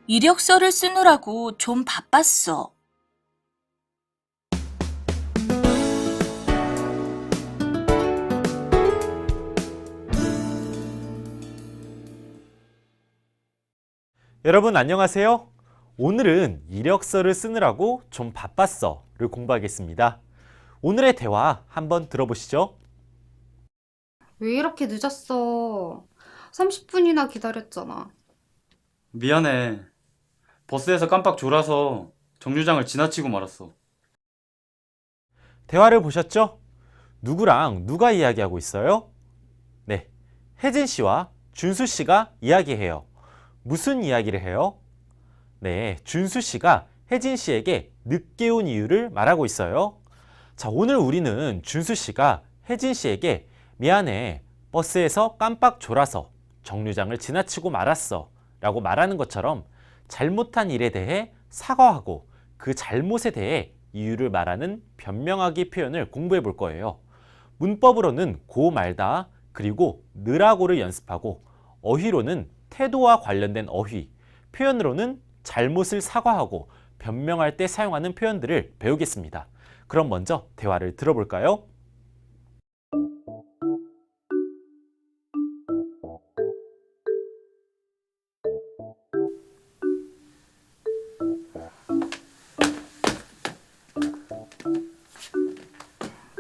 이력서를 쓰느라고 좀 바빴어. 여러분 안녕하세요. 오늘은 이력서를 쓰느라고 좀 바빴어를 공부하겠습니다. 오늘의 대화 한번 들어보시죠. 왜 이렇게 늦었어? 30분이나 기다렸잖아. 미안해. 버스에서 깜빡 졸아서 정류장을 지나치고 말았어. 대화를 보셨죠? 누구랑 누가 이야기하고 있어요? 네, 혜진 씨와 준수 씨가 이야기해요. 무슨 이야기를 해요? 네, 준수 씨가 혜진 씨에게 늦게 온 이유를 말하고 있어요. 자, 오늘 우리는 준수 씨가 혜진 씨에게 미안해, 버스에서 깜빡 졸아서 정류장을 지나치고 말았어 라고 말하는 것처럼 잘못한 일에 대해 사과하고 그 잘못에 대해 이유를 말하는 변명하기 표현을 공부해 볼 거예요. 문법으로는 고 말다 그리고 느라고를 연습하고 어휘로는 태도와 관련된 어휘, 표현으로는 잘못을 사과하고 변명할 때 사용하는 표현들을 배우겠습니다. 그럼 먼저 대화를 들어볼까요?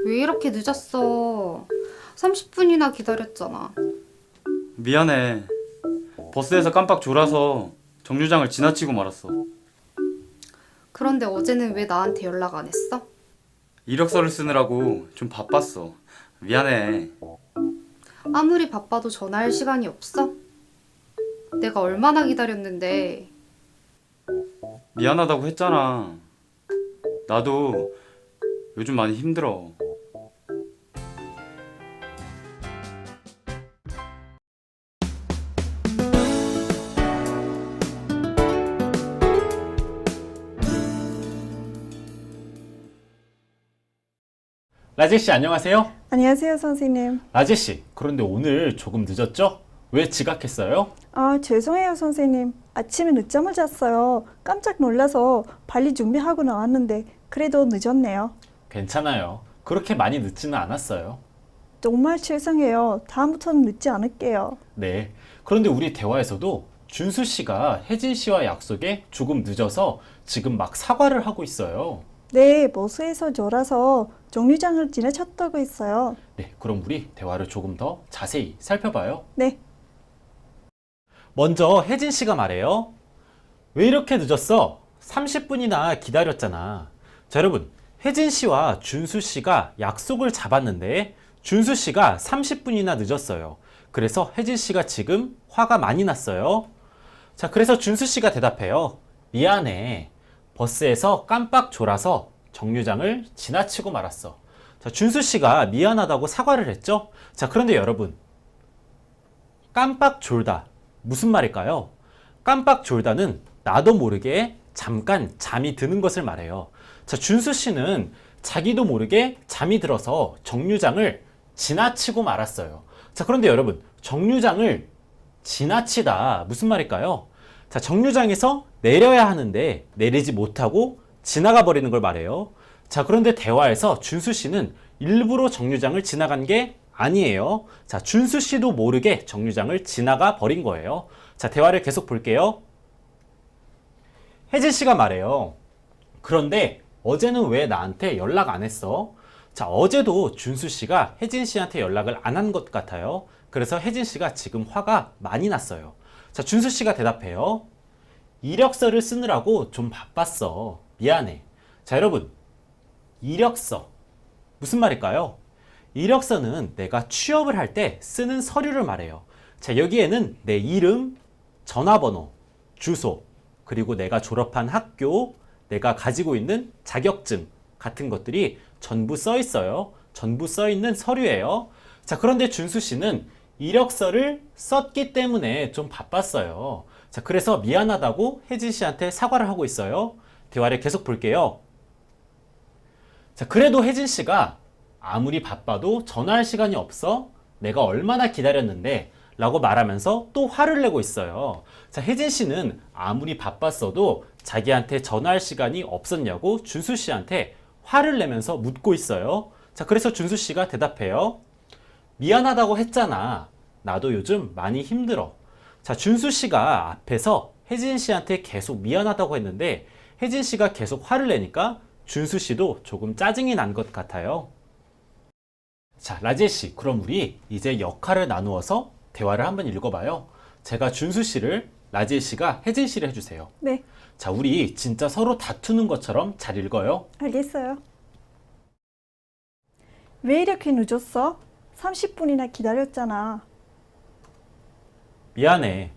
왜 이렇게 늦었어? 30분이나 기다렸잖아. 미안해. 버스에서 깜빡 졸아서 정류장을 지나치고 말았어. 그런데 어제는 왜 나한테 연락 안 했어? 이력서를 쓰느라고 좀 바빴어. 미안해. 아무리 바빠도 전화할 시간이 없어? 내가 얼마나 기다렸는데. 미안하다고 했잖아. 나도 요즘 많이 힘들어. 라제 씨 안녕하세요. 안녕하세요, 선생님. 라제 씨, 그런데 오늘 조금 늦었죠? 왜 지각했어요? 죄송해요, 선생님. 아침에 늦잠을 잤어요. 깜짝 놀라서 빨리 준비하고 나왔는데 그래도 늦었네요. 괜찮아요. 그렇게 많이 늦지는 않았어요. 정말 죄송해요. 다음부터는 늦지 않을게요. 네. 그런데 우리 대화에서도 준수 씨가 혜진 씨와 약속에 조금 늦어서 지금 막 사과를 하고 있어요. 네, 버스에서 졸아서 정류장을 지나쳤다고 했어요. 네, 그럼 우리 대화를 조금 더 자세히 살펴봐요. 네, 먼저 혜진 씨가 말해요. 왜 이렇게 늦었어? 30분이나 기다렸잖아. 자, 여러분, 혜진 씨와 준수 씨가 약속을 잡았는데 준수 씨가 30분이나 늦었어요. 그래서 혜진 씨가 지금 화가 많이 났어요. 자, 그래서 준수 씨가 대답해요. 미안해. 버스에서 깜빡 졸아서 정류장을 지나치고 말았어. 자, 준수 씨가 미안하다고 사과를 했죠? 자, 그런데 여러분, 깜빡 졸다. 무슨 말일까요? 깜빡 졸다는 나도 모르게 잠깐 잠이 드는 것을 말해요. 자, 준수 씨는 자기도 모르게 잠이 들어서 정류장을 지나치고 말았어요. 자, 그런데 여러분, 정류장을 지나치다. 무슨 말일까요? 자, 정류장에서 내려야 하는데 내리지 못하고 지나가 버리는 걸 말해요. 자, 그런데 대화에서 준수 씨는 일부러 정류장을 지나간 게 아니에요. 자, 준수 씨도 모르게 정류장을 지나가 버린 거예요. 자, 대화를 계속 볼게요. 혜진 씨가 말해요. 그런데 어제는 왜 나한테 연락 안 했어? 자, 어제도 준수 씨가 혜진 씨한테 연락을 안 한 것 같아요. 그래서 혜진 씨가 지금 화가 많이 났어요. 자, 준수 씨가 대답해요. 이력서를 쓰느라고 좀 바빴어. 미안해. 자, 여러분, 이력서. 무슨 말일까요? 이력서는 내가 취업을 할 때 쓰는 서류를 말해요. 자, 여기에는 내 이름, 전화번호, 주소, 그리고 내가 졸업한 학교, 내가 가지고 있는 자격증 같은 것들이 전부 써 있어요. 전부 써 있는 서류예요. 자, 그런데 준수 씨는 이력서를 썼기 때문에 좀 바빴어요. 자, 그래서 미안하다고 혜진 씨한테 사과를 하고 있어요. 대화를 계속 볼게요. 자, 그래도 혜진 씨가 아무리 바빠도 전화할 시간이 없어? 내가 얼마나 기다렸는데? 라고 말하면서 또 화를 내고 있어요. 자, 혜진 씨는 아무리 바빴어도 자기한테 전화할 시간이 없었냐고 준수 씨한테 화를 내면서 묻고 있어요. 자, 그래서 준수 씨가 대답해요. 미안하다고 했잖아. 나도 요즘 많이 힘들어. 자, 준수 씨가 앞에서 혜진 씨한테 계속 미안하다고 했는데 혜진 씨가 계속 화를 내니까 준수 씨도 조금 짜증이 난 것 같아요. 자, 라지엘 씨, 그럼 우리 이제 역할을 나누어서 대화를 한번 읽어봐요. 제가 준수 씨를, 라지엘 씨가 혜진 씨를 해주세요. 네, 자, 우리 진짜 서로 다투는 것처럼 잘 읽어요. 알겠어요. 왜 이렇게 늦었어? 30분이나 기다렸잖아. 미안해.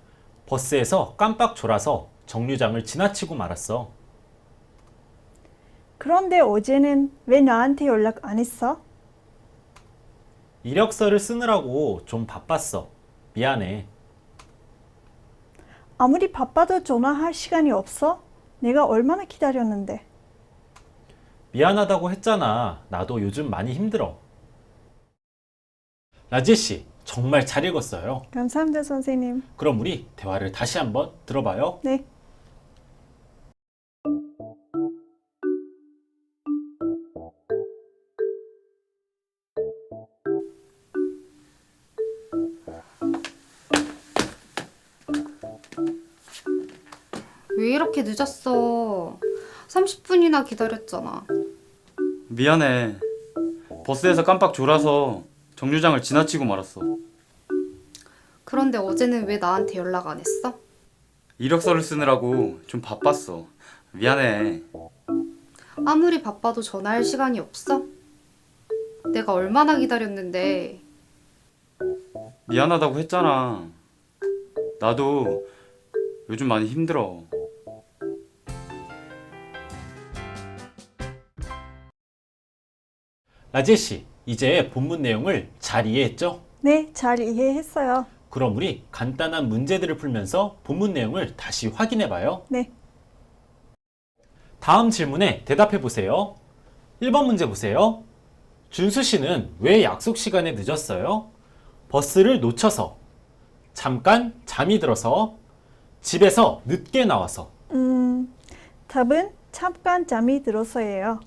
버스에서 깜빡 졸아서 정류장을 지나치고 말았어. 그런데 어제는 왜 나한테 연락 안 했어? 이력서를 쓰느라고 좀 바빴어. 미안해. 아무리 바빠도 전화할 시간이 없어? 내가 얼마나 기다렸는데. 미안하다고 했잖아. 나도 요즘 많이 힘들어. 라지엘 씨, 정말 잘 읽었어요. 감사합니다, 선생님. 그럼 우리 대화를 다시 한번 들어봐요. 네. 왜 이렇게 늦었어? 30분이나 기다렸잖아. 미안해. 버스에서 깜빡 졸아서 정류장을 지나치고 말았어. 그런데 어제는 왜 나한테 연락 안 했어? 이력서를 쓰느라고 좀 바빴어. 미안해. 아무리 바빠도 전화할 시간이 없어? 내가 얼마나 기다렸는데. 미안하다고 했잖아. 나도 요즘 많이 힘들어. 라지엘 씨, 이제 본문 내용을 잘 이해했죠? 네, 잘 이해했어요. 그럼 우리 간단한 문제들을 풀면서 본문 내용을 다시 확인해 봐요. 네. 다음 질문에 대답해 보세요. 1번 문제 보세요. 준수 씨는 왜 약속 시간에 늦었어요? 버스를 놓쳐서, 잠깐 잠이 들어서, 집에서 늦게 나와서. 답은 잠깐 잠이 들어서예요.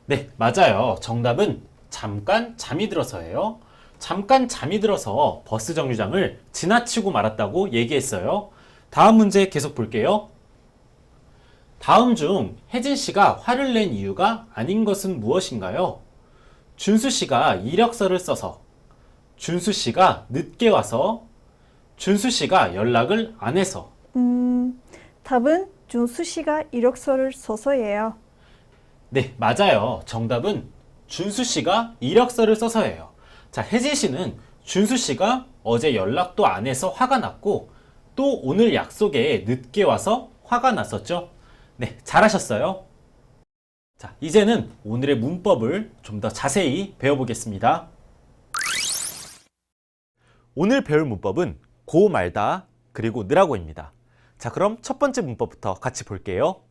네, 맞아요. 정답은 잠깐 잠이 들어서예요. 잠깐 잠이 들어서 버스 정류장을 지나치고 말았다고 얘기했어요. 다음 문제 계속 볼게요. 다음 중 혜진 씨가 화를 낸 이유가 아닌 것은 무엇인가요? 준수 씨가 이력서를 써서, 준수 씨가 늦게 와서, 준수 씨가 연락을 안 해서. 답은 준수 씨가 이력서를 써서예요. 네, 맞아요. 정답은 준수 씨가 이력서를 써서예요. 자, 혜진 씨는 준수 씨가 어제 연락도 안 해서 화가 났고 또 오늘 약속에 늦게 와서 화가 났었죠. 네, 잘하셨어요. 자, 이제는 오늘의 문법을 좀 더 자세히 배워보겠습니다. 오늘 배울 문법은 고 말다 그리고 느라고입니다. 자, 그럼 첫 번째 문법부터 같이 볼게요.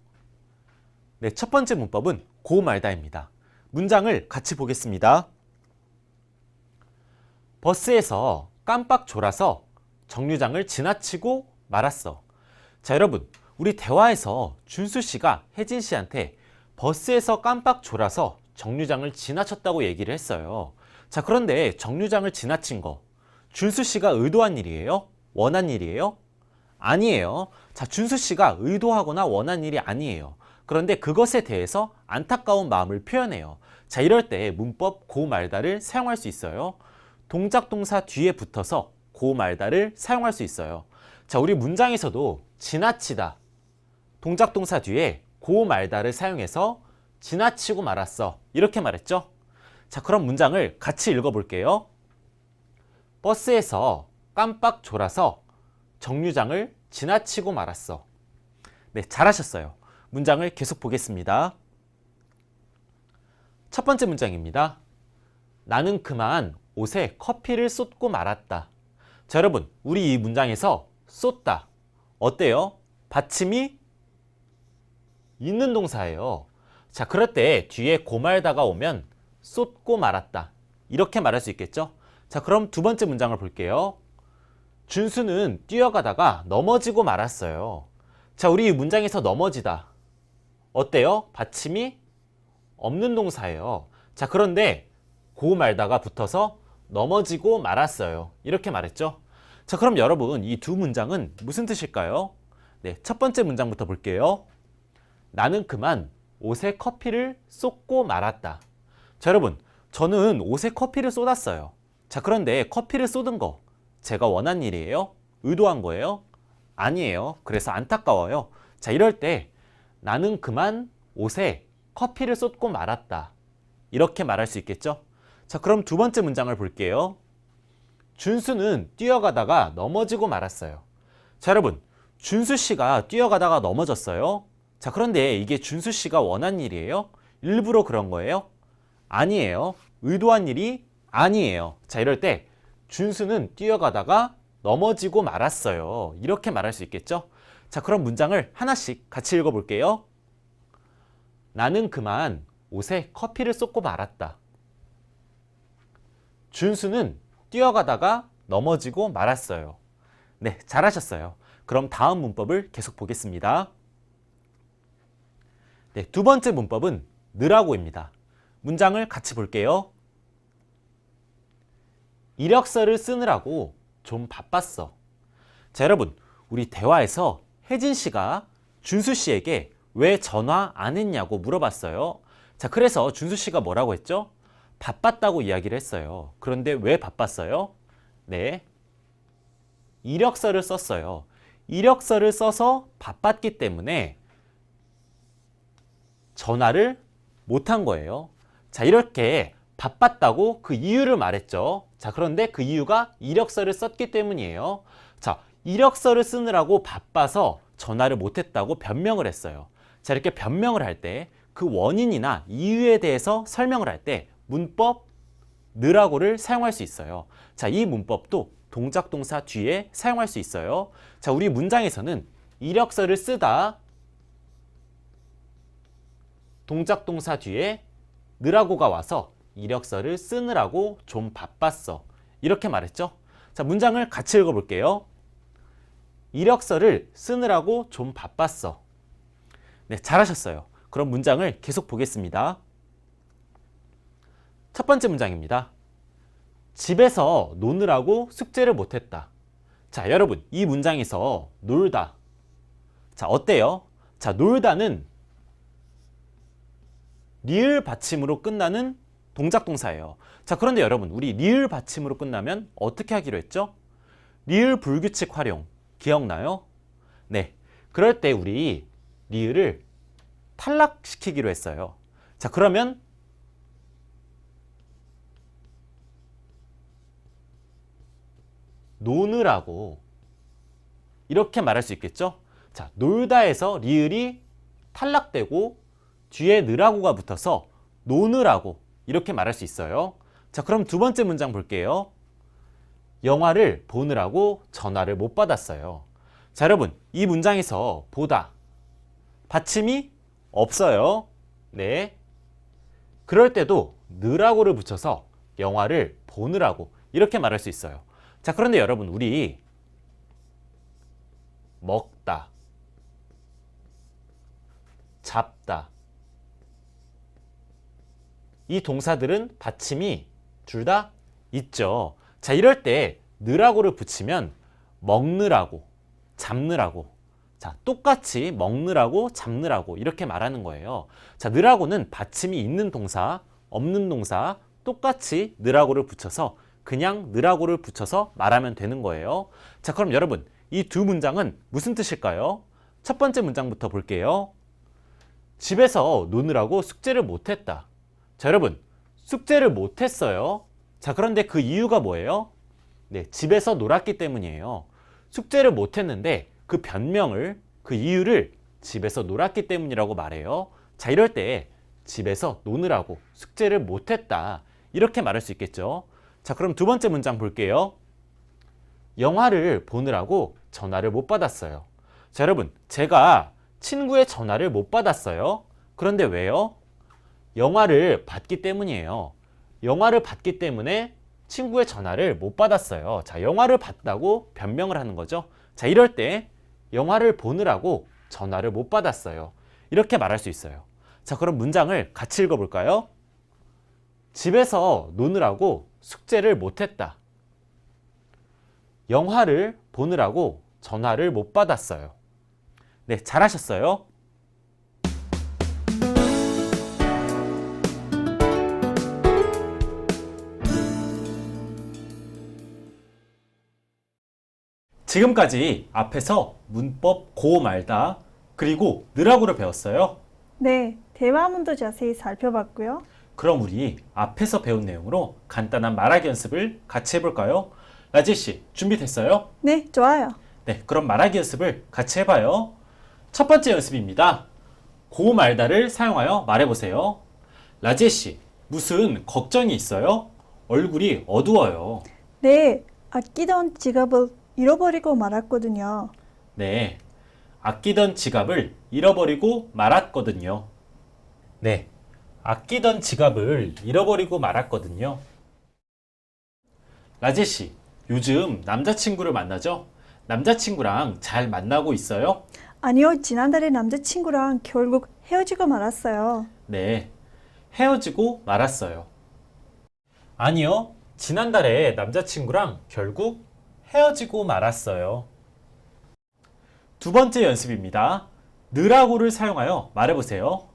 네, 첫 번째 문법은 고 말다입니다. 문장을 같이 보겠습니다. 버스에서 깜빡 졸아서 정류장을 지나치고 말았어. 자, 여러분, 우리 대화에서 준수 씨가 혜진 씨한테 버스에서 깜빡 졸아서 정류장을 지나쳤다고 얘기를 했어요. 자, 그런데 정류장을 지나친 거 준수 씨가 의도한 일이에요? 원한 일이에요? 아니에요. 자, 준수 씨가 의도하거나 원한 일이 아니에요. 그런데 그것에 대해서 안타까운 마음을 표현해요. 자, 이럴 때 문법 고 말다를 사용할 수 있어요. 동작 동사 뒤에 붙어서 고 말다를 사용할 수 있어요. 자, 우리 문장에서도 지나치다 동작 동사 뒤에 고 말다를 사용해서 지나치고 말았어 이렇게 말했죠. 자, 그럼 문장을 같이 읽어볼게요. 버스에서 깜빡 졸아서 정류장을 지나치고 말았어. 네, 잘하셨어요. 문장을 계속 보겠습니다. 첫 번째 문장입니다. 나는 그만 옷에 커피를 쏟고 말았다. 자, 여러분, 우리 이 문장에서 쏟다 어때요? 받침이 있는 동사예요. 자, 그럴 때 뒤에 고말다가 오면 쏟고 말았다 이렇게 말할 수 있겠죠? 자, 그럼 두 번째 문장을 볼게요. 준수는 뛰어가다가 넘어지고 말았어요. 자, 우리 이 문장에서 넘어지다. 어때요? 받침이 없는 동사예요. 자, 그런데 고 말다가 붙어서 넘어지고 말았어요. 이렇게 말했죠. 자, 그럼 여러분 이 두 문장은 무슨 뜻일까요? 네, 첫 번째 문장부터 볼게요. 나는 그만 옷에 커피를 쏟고 말았다. 자, 여러분 저는 옷에 커피를 쏟았어요. 자, 그런데 커피를 쏟은 거 제가 원한 일이에요? 의도한 거예요? 아니에요. 그래서 안타까워요. 자, 이럴 때 나는 그만 옷에 커피를 쏟고 말았다. 이렇게 말할 수 있겠죠? 자, 그럼 두 번째 문장을 볼게요. 준수는 뛰어가다가 넘어지고 말았어요. 자, 여러분 준수 씨가 뛰어가다가 넘어졌어요. 자, 그런데 이게 준수 씨가 원한 일이에요? 일부러 그런 거예요? 아니에요. 의도한 일이 아니에요. 자, 이럴 때 준수는 뛰어가다가 넘어지고 말았어요. 이렇게 말할 수 있겠죠? 자, 그럼 문장을 하나씩 같이 읽어볼게요. 나는 그만 옷에 커피를 쏟고 말았다. 준수는 뛰어가다가 넘어지고 말았어요. 네, 잘하셨어요. 그럼 다음 문법을 계속 보겠습니다. 네, 두 번째 문법은 느라고입니다. 문장을 같이 볼게요. 이력서를 쓰느라고 좀 바빴어. 자, 여러분 우리 대화에서 혜진 씨가 준수 씨에게 왜 전화 안 했냐고 물어봤어요. 자, 그래서 준수 씨가 뭐라고 했죠? 바빴다고 이야기를 했어요. 그런데 왜 바빴어요? 네, 이력서를 썼어요. 이력서를 써서 바빴기 때문에 전화를 못한 거예요. 자, 이렇게 바빴다고 그 이유를 말했죠. 자, 그런데 그 이유가 이력서를 썼기 때문이에요. 자, 이력서를 쓰느라고 바빠서 전화를 못했다고 변명을 했어요. 자, 이렇게 변명을 할 때 그 원인이나 이유에 대해서 설명을 할 때 문법 느라고를 사용할 수 있어요. 자, 이 문법도 동작 동사 뒤에 사용할 수 있어요. 자, 우리 문장에서는 이력서를 쓰다 동작 동사 뒤에 느라고가 와서 이력서를 쓰느라고 좀 바빴어. 이렇게 말했죠. 자, 문장을 같이 읽어볼게요. 이력서를 쓰느라고 좀 바빴어. 네, 잘하셨어요. 그럼 문장을 계속 보겠습니다. 첫 번째 문장입니다. 집에서 노느라고 숙제를 못했다. 자, 여러분 이 문장에서 놀다. 자, 어때요? 자, 놀다는 리을 받침으로 끝나는 동작 동사예요. 자, 그런데 여러분 우리 리을 받침으로 끝나면 어떻게 하기로 했죠? 리을 불규칙 활용 기억나요? 네, 그럴 때 우리 리을을 탈락시키기로 했어요. 자, 그러면 노느라고 이렇게 말할 수 있겠죠? 자, 놀다에서 리을이 탈락되고 뒤에 느라고가 붙어서 노느라고 이렇게 말할 수 있어요. 자, 그럼 두 번째 문장 볼게요. 영화를 보느라고 전화를 못 받았어요. 자, 여러분 이 문장에서 보다 받침이 없어요. 네, 그럴 때도 느라고를 붙여서 영화를 보느라고 이렇게 말할 수 있어요. 자, 그런데 여러분 우리 먹다, 잡다 이 동사들은 받침이 둘 다 있죠. 자, 이럴 때 느라고를 붙이면 먹느라고, 잡느라고. 자, 똑같이 먹느라고, 잡느라고 이렇게 말하는 거예요. 자, 느라고는 받침이 있는 동사, 없는 동사 똑같이 느라고를 붙여서 그냥 느라고를 붙여서 말하면 되는 거예요. 자, 그럼 여러분 이 두 문장은 무슨 뜻일까요? 첫 번째 문장부터 볼게요. 집에서 노느라고 숙제를 못했다. 자, 여러분 숙제를 못했어요. 자, 그런데 그 이유가 뭐예요? 네, 집에서 놀았기 때문이에요. 숙제를 못했는데 그 변명을, 그 이유를 집에서 놀았기 때문이라고 말해요. 자, 이럴 때 집에서 노느라고 숙제를 못했다 이렇게 말할 수 있겠죠. 자, 그럼 두 번째 문장 볼게요. 영화를 보느라고 전화를 못 받았어요. 자, 여러분 제가 친구의 전화를 못 받았어요. 그런데 왜요? 영화를 봤기 때문이에요. 영화를 봤기 때문에 친구의 전화를 못 받았어요. 자, 영화를 봤다고 변명을 하는 거죠. 자, 이럴 때 영화를 보느라고 전화를 못 받았어요. 이렇게 말할 수 있어요. 자, 그럼 문장을 같이 읽어볼까요? 집에서 노느라고 숙제를 못했다. 영화를 보느라고 전화를 못 받았어요. 네, 잘하셨어요. 지금까지 앞에서 문법 고 말다 그리고 느라고를 배웠어요. 네, 대화문도 자세히 살펴봤고요. 그럼 우리 앞에서 배운 내용으로 간단한 말하기 연습을 같이 해볼까요? 라지 씨, 준비됐어요? 네, 좋아요. 네, 그럼 말하기 연습을 같이 해봐요. 첫 번째 연습입니다. 고 말다를 사용하여 말해보세요. 라지 씨, 무슨 걱정이 있어요? 얼굴이 어두워요. 네, 아끼던 지갑을 잃어버리고 말았거든요. 네, 아끼던 지갑을 잃어버리고 말았거든요. 네, 아끼던 지갑을 잃어버리고 말았거든요. 라제 씨, 요즘 남자친구를 만나죠? 남자친구랑 잘 만나고 있어요? 아니요, 지난달에 남자친구랑 결국 헤어지고 말았어요. 네, 헤어지고 말았어요. 아니요, 지난달에 남자친구랑 결국 헤어지고 말았어요. 두 번째 연습입니다. 느라고를 사용하여 말해보세요.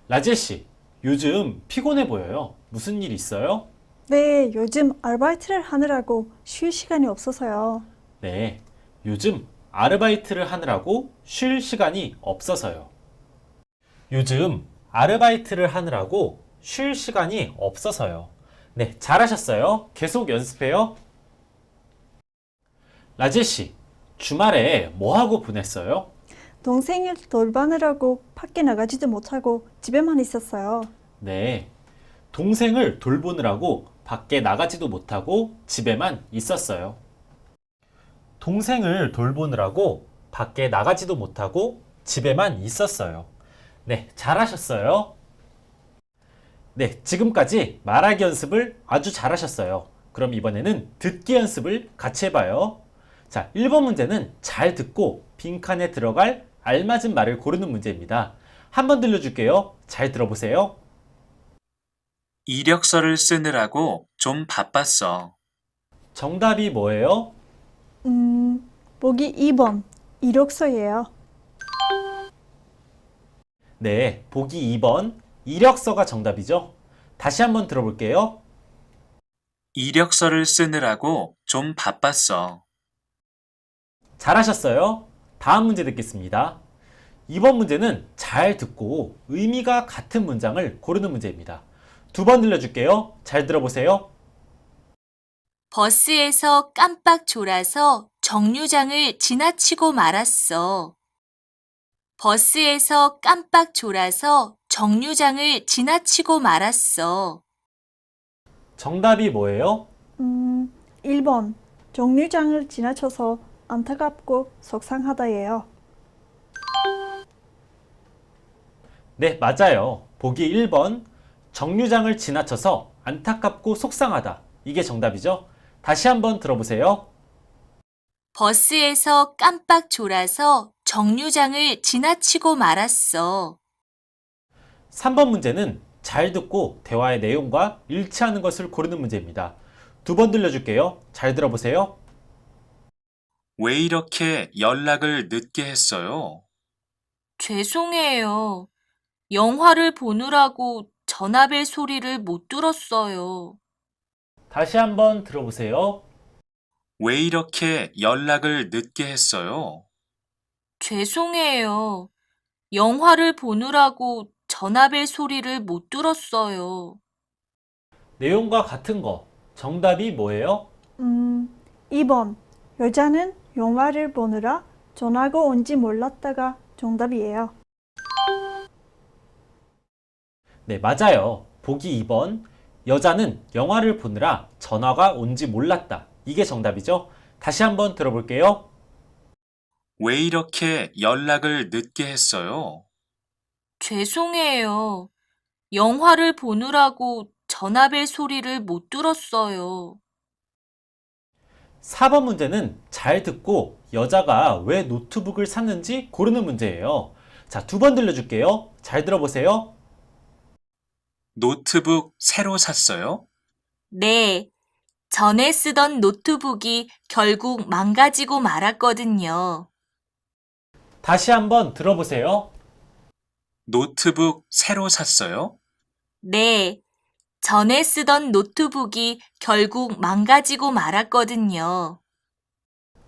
라제 씨, 요즘 피곤해 보여요. 무슨 일 있어요? 네, 요즘 아르바이트를 하느라고 쉴 시간이 없어서요. 네, 요즘 아르바이트를 하느라고 쉴 시간이 없어서요. 요즘 아르바이트를 하느라고 쉴 시간이 없어서요. 네, 잘하셨어요. 계속 연습해요. 라제 씨, 주말에 뭐 하고 보냈어요? 동생을 돌보느라고 밖에 나가지도 못하고 집에만 있었어요. 네, 동생을 돌보느라고 밖에 나가지도 못하고 집에만 있었어요. 동생을 돌보느라고 밖에 나가지도 못하고 집에만 있었어요. 네, 잘하셨어요. 네, 지금까지 말하기 연습을 아주 잘하셨어요. 그럼 이번에는 듣기 연습을 같이 해봐요. 자, 1번 문제는 잘 듣고 빈칸에 들어갈 알맞은 말을 고르는 문제입니다. 한번 들려줄게요. 잘 들어보세요. 이력서를 쓰느라고 좀 바빴어. 정답이 뭐예요? 보기 2번, 이력서예요. 네, 보기 2번 이력서가 정답이죠. 다시 한번 들어볼게요. 이력서를 쓰느라고 좀 바빴어. 잘하셨어요. 다음 문제 듣겠습니다. 이번 문제는 잘 듣고 의미가 같은 문장을 고르는 문제입니다. 두 번 들려줄게요. 잘 들어보세요. 버스에서 깜빡 졸아서 정류장을 지나치고 말았어. 버스에서 깜빡 졸아서 정류장을 지나치고 말았어. 정답이 뭐예요? 1번, 정류장을 지나쳐서 안타깝고 속상하다예요. 네, 맞아요. 보기 1번 정류장을 지나쳐서 안타깝고 속상하다. 이게 정답이죠. 다시 한번 들어보세요. 버스에서 깜빡 졸아서 정류장을 지나치고 말았어. 3번 문제는 잘 듣고 대화의 내용과 일치하는 것을 고르는 문제입니다. 두 번 들려줄게요. 잘 들어보세요. 왜 이렇게 연락을 늦게 했어요? 죄송해요. 영화를 보느라고 전화벨 소리를 못 들었어요. 다시 한번 들어보세요. 왜 이렇게 연락을 늦게 했어요? 죄송해요. 영화를 보느라고 전화벨 소리를 못 들었어요. 내용과 같은 거. 정답이 뭐예요? 2번, 여자는 영화를 보느라 전화가 온지 몰랐다가 정답이에요. 네, 맞아요. 보기 2번. 여자는 영화를 보느라 전화가 온지 몰랐다. 이게 정답이죠. 다시 한번 들어볼게요. 왜 이렇게 연락을 늦게 했어요? 죄송해요. 영화를 보느라고 전화벨 소리를 못 들었어요. 4번 문제는 잘 듣고 여자가 왜 노트북을 샀는지 고르는 문제예요. 자, 2번 들려줄게요. 잘 들어보세요. 노트북 새로 샀어요? 네. 전에 쓰던 노트북이 결국 망가지고 말았거든요. 다시 한번 들어보세요. 노트북 새로 샀어요? 네. 전에 쓰던 노트북이 결국 망가지고 말았거든요.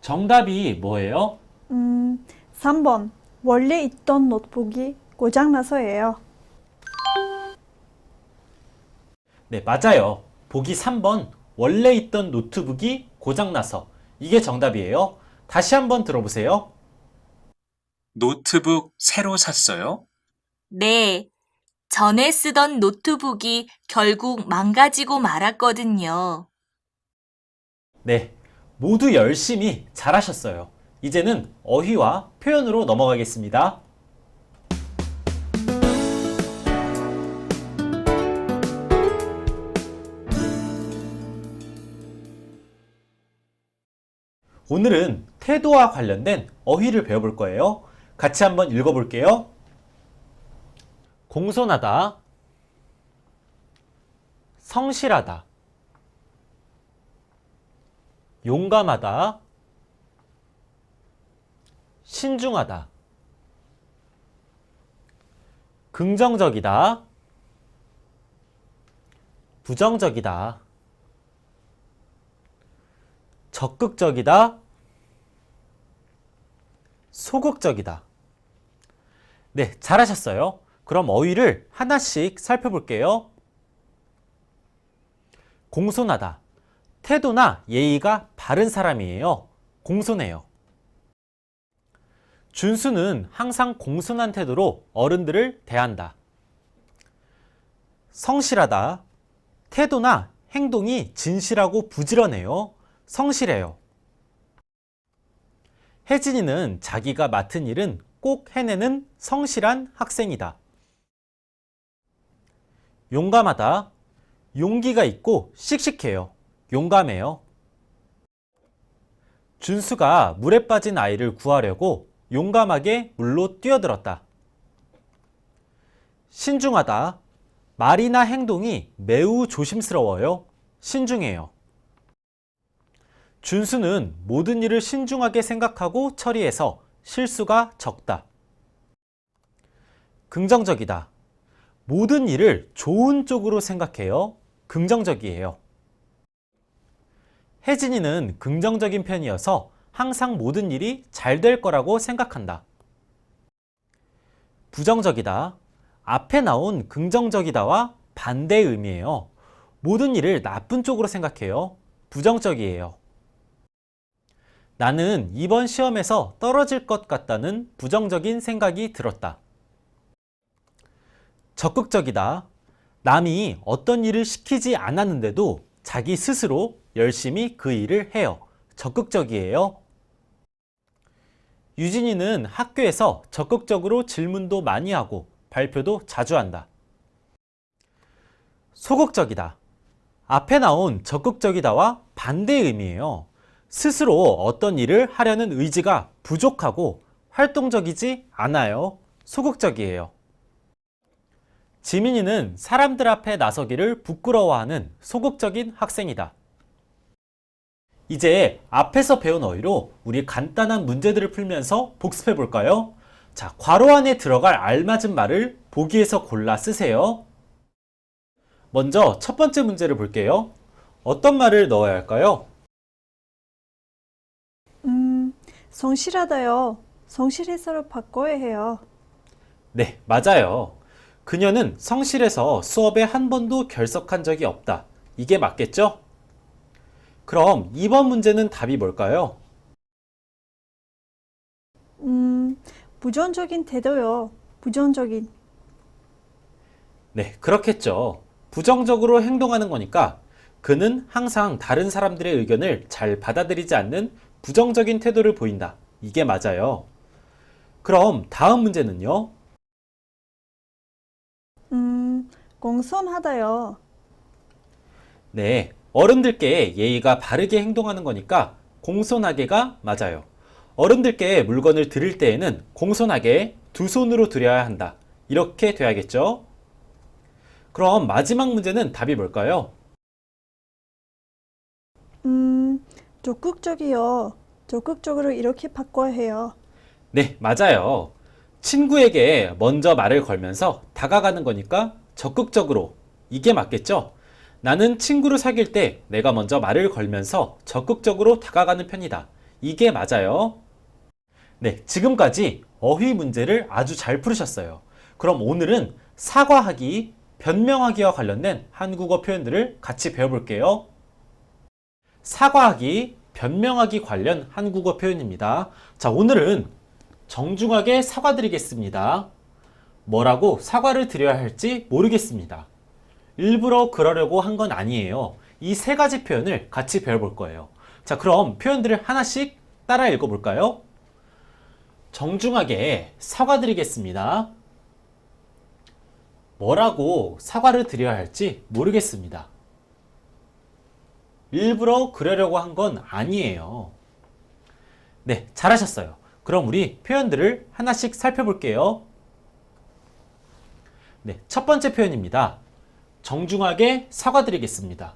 정답이 뭐예요? 3번. 원래 있던 노트북이 고장나서예요. 네, 맞아요. 보기 3번. 원래 있던 노트북이 고장나서. 이게 정답이에요. 다시 한번 들어보세요. 노트북 새로 샀어요? 네. 전에 쓰던 노트북이 결국 망가지고 말았거든요. 네, 모두 열심히 잘하셨어요. 이제는 어휘와 표현으로 넘어가겠습니다. 오늘은 태도와 관련된 어휘를 배워볼 거예요. 같이 한번 읽어볼게요. 공손하다, 성실하다, 용감하다, 신중하다, 긍정적이다, 부정적이다, 적극적이다, 소극적이다. 네, 잘하셨어요. 그럼 어휘를 하나씩 살펴볼게요. 공손하다. 태도나 예의가 바른 사람이에요. 공손해요. 준수는 항상 공손한 태도로 어른들을 대한다. 성실하다. 태도나 행동이 진실하고 부지런해요. 성실해요. 혜진이는 자기가 맡은 일은 꼭 해내는 성실한 학생이다. 용감하다. 용기가 있고 씩씩해요. 용감해요. 준수가 물에 빠진 아이를 구하려고 용감하게 물로 뛰어들었다. 신중하다. 말이나 행동이 매우 조심스러워요. 신중해요. 준수는 모든 일을 신중하게 생각하고 처리해서 실수가 적다. 긍정적이다. 모든 일을 좋은 쪽으로 생각해요. 긍정적이에요. 혜진이는 긍정적인 편이어서 항상 모든 일이 잘 될 거라고 생각한다. 부정적이다. 앞에 나온 긍정적이다와 반대의 의미예요. 모든 일을 나쁜 쪽으로 생각해요. 부정적이에요. 나는 이번 시험에서 떨어질 것 같다는 부정적인 생각이 들었다. 적극적이다. 남이 어떤 일을 시키지 않았는데도 자기 스스로 열심히 그 일을 해요. 적극적이에요. 유진이는 학교에서 적극적으로 질문도 많이 하고 발표도 자주 한다. 소극적이다. 앞에 나온 적극적이다와 반대의 의미예요. 스스로 어떤 일을 하려는 의지가 부족하고 활동적이지 않아요. 소극적이에요. 지민이는 사람들 앞에 나서기를 부끄러워하는 소극적인 학생이다. 이제 앞에서 배운 어휘로 우리 간단한 문제들을 풀면서 복습해 볼까요? 자, 괄호 안에 들어갈 알맞은 말을 보기에서 골라 쓰세요. 먼저 첫 번째 문제를 볼게요. 어떤 말을 넣어야 할까요? 성실하다요. 성실해서를 바꿔야 해요. 네, 맞아요. 그녀는 성실해서 수업에 한 번도 결석한 적이 없다. 이게 맞겠죠? 그럼 2번 문제는 답이 뭘까요? 부정적인 태도요. 부정적인. 네, 그렇겠죠. 부정적으로 행동하는 거니까 그는 항상 다른 사람들의 의견을 잘 받아들이지 않는 부정적인 태도를 보인다. 이게 맞아요. 그럼 다음 문제는요? 공손하다요. 네, 어른들께 예의가 바르게 행동하는 거니까 공손하게가 맞아요. 어른들께 물건을 드릴 때에는 공손하게 두 손으로 드려야 한다. 이렇게 돼야겠죠? 그럼 마지막 문제는 답이 뭘까요? 적극적이요. 적극적으로 이렇게 바꿔야 해요. 네, 맞아요. 친구에게 먼저 말을 걸면서 다가가는 거니까 적극적으로. 이게 맞겠죠? 나는 친구를 사귈 때 내가 먼저 말을 걸면서 적극적으로 다가가는 편이다. 이게 맞아요. 네, 지금까지 어휘 문제를 아주 잘 풀으셨어요. 그럼 오늘은 사과하기, 변명하기와 관련된 한국어 표현들을 같이 배워볼게요. 사과하기, 변명하기 관련 한국어 표현입니다. 자, 오늘은 정중하게 사과드리겠습니다. 뭐라고 사과를 드려야 할지 모르겠습니다. 일부러 그러려고 한 건 아니에요. 이 세 가지 표현을 같이 배워볼 거예요. 자, 그럼 표현들을 하나씩 따라 읽어볼까요? 정중하게 사과드리겠습니다. 뭐라고 사과를 드려야 할지 모르겠습니다. 일부러 그러려고 한 건 아니에요. 네, 잘하셨어요. 그럼 우리 표현들을 하나씩 살펴볼게요. 네, 첫 번째 표현입니다. 정중하게 사과드리겠습니다.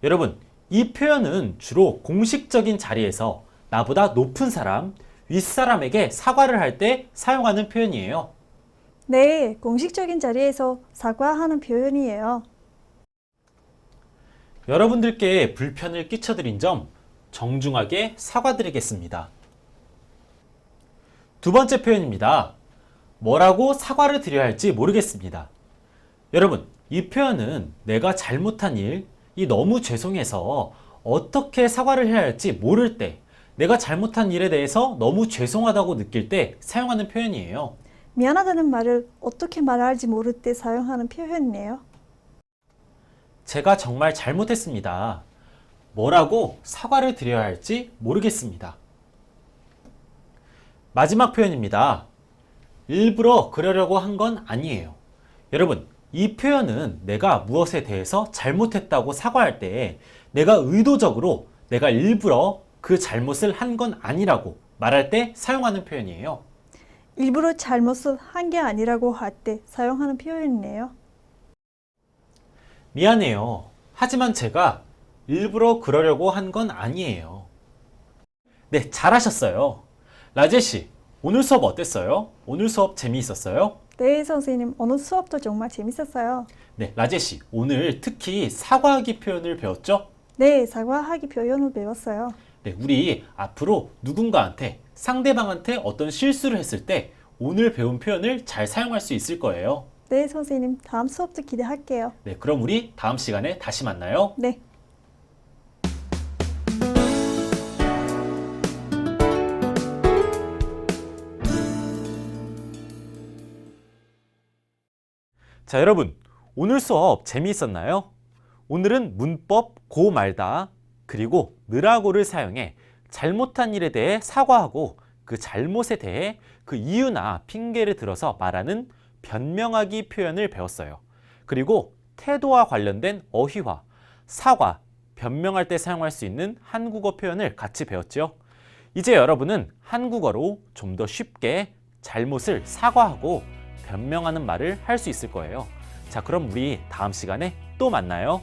여러분, 이 표현은 주로 공식적인 자리에서 나보다 높은 사람, 윗사람에게 사과를 할 때 사용하는 표현이에요. 네, 공식적인 자리에서 사과하는 표현이에요. 여러분들께 불편을 끼쳐드린 점 정중하게 사과드리겠습니다. 두 번째 표현입니다. 뭐라고 사과를 드려야 할지 모르겠습니다. 여러분, 이 표현은 내가 잘못한 일이 너무 죄송해서 어떻게 사과를 해야 할지 모를 때, 내가 잘못한 일에 대해서 너무 죄송하다고 느낄 때 사용하는 표현이에요. 미안하다는 말을 어떻게 말할지 모를 때 사용하는 표현이네요. 제가 정말 잘못했습니다. 뭐라고 사과를 드려야 할지 모르겠습니다. 마지막 표현입니다. 일부러 그러려고 한 건 아니에요. 여러분, 이 표현은 내가 무엇에 대해서 잘못했다고 사과할 때 내가 의도적으로, 내가 일부러 그 잘못을 한 건 아니라고 말할 때 사용하는 표현이에요. 일부러 잘못을 한 게 아니라고 할 때 사용하는 표현이네요. 미안해요. 하지만 제가 일부러 그러려고 한 건 아니에요. 네, 잘하셨어요. 라제씨, 오늘 수업 어땠어요? 오늘 수업 재미있었어요? 네, 선생님. 오늘 수업도 정말 재밌었어요. 네, 라제씨, 오늘 특히 사과하기 표현을 배웠죠? 네, 사과하기 표현을 배웠어요. 네, 우리 앞으로 누군가한테, 상대방한테 어떤 실수를 했을 때 오늘 배운 표현을 잘 사용할 수 있을 거예요. 네, 선생님. 다음 수업도 기대할게요. 네, 그럼 우리 다음 시간에 다시 만나요. 네. 자, 여러분, 오늘 수업 재미있었나요? 오늘은 문법 고 말다, 그리고 느라고를 사용해 잘못한 일에 대해 사과하고 그 잘못에 대해 그 이유나 핑계를 들어서 말하는 변명하기 표현을 배웠어요. 그리고 태도와 관련된 어휘와 사과, 변명할 때 사용할 수 있는 한국어 표현을 같이 배웠죠. 이제 여러분은 한국어로 좀 더 쉽게 잘못을 사과하고 변명하는 말을 할 수 있을 거예요. 자, 그럼 우리 다음 시간에 또 만나요.